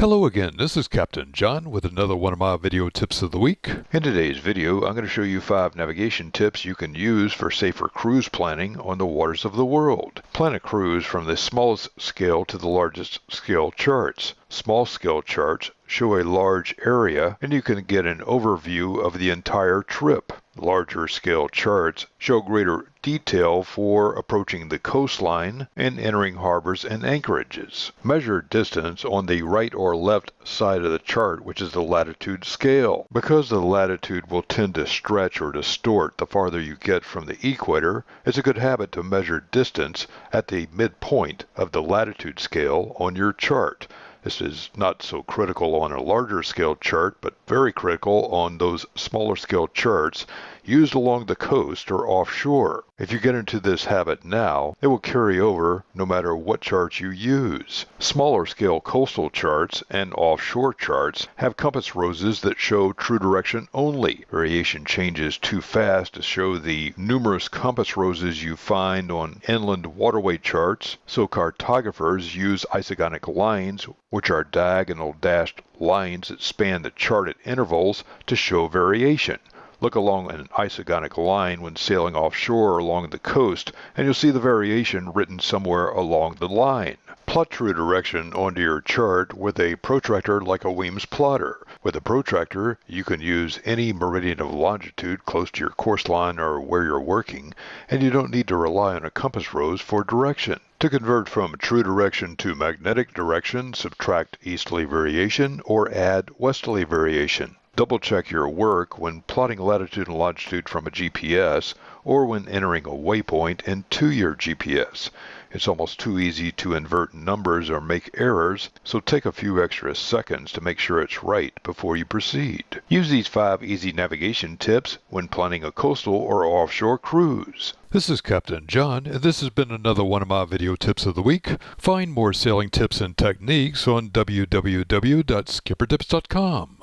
Hello again, this is Captain John with another one of my video tips of the week. In today's video, I'm going to show you 5 navigation tips you can use for safer cruise planning on the waters of the world. Plan a cruise from the smallest scale to the largest scale charts. Small scale charts show a large area and you can get an overview of the entire trip. Larger scale charts show greater detail for approaching the coastline and entering harbors and anchorages. Measure distance on the right or left side of the chart, which is the latitude scale. Because the latitude will tend to stretch or distort the farther you get from the equator, it's a good habit to measure distance at the midpoint of the latitude scale on your chart. This is not so critical on a larger scale chart, but very critical on those smaller scale charts used along the coast or offshore. If you get into this habit now, it will carry over no matter what charts you use. Smaller scale coastal charts and offshore charts have compass roses that show true direction only. Variation changes too fast to show the numerous compass roses you find on inland waterway charts, so cartographers use isogonic lines, which are diagonal dashed lines that span the chart at intervals to show variation. Look along an isogonic line when sailing offshore along the coast, and you'll see the variation written somewhere along the line. Plot true direction onto your chart with a protractor like a Weems plotter. With a protractor, you can use any meridian of longitude close to your course line or where you're working, and you don't need to rely on a compass rose for direction. To convert from true direction to magnetic direction, subtract easterly variation or add westerly variation. Double check your work when plotting latitude and longitude from a GPS or when entering a waypoint into your GPS. It's almost too easy to invert numbers or make errors, so take a few extra seconds to make sure it's right before you proceed. Use these 5 easy navigation tips when planning a coastal or offshore cruise. This is Captain John, and this has been another one of my video tips of the week. Find more sailing tips and techniques on www.skippertips.com.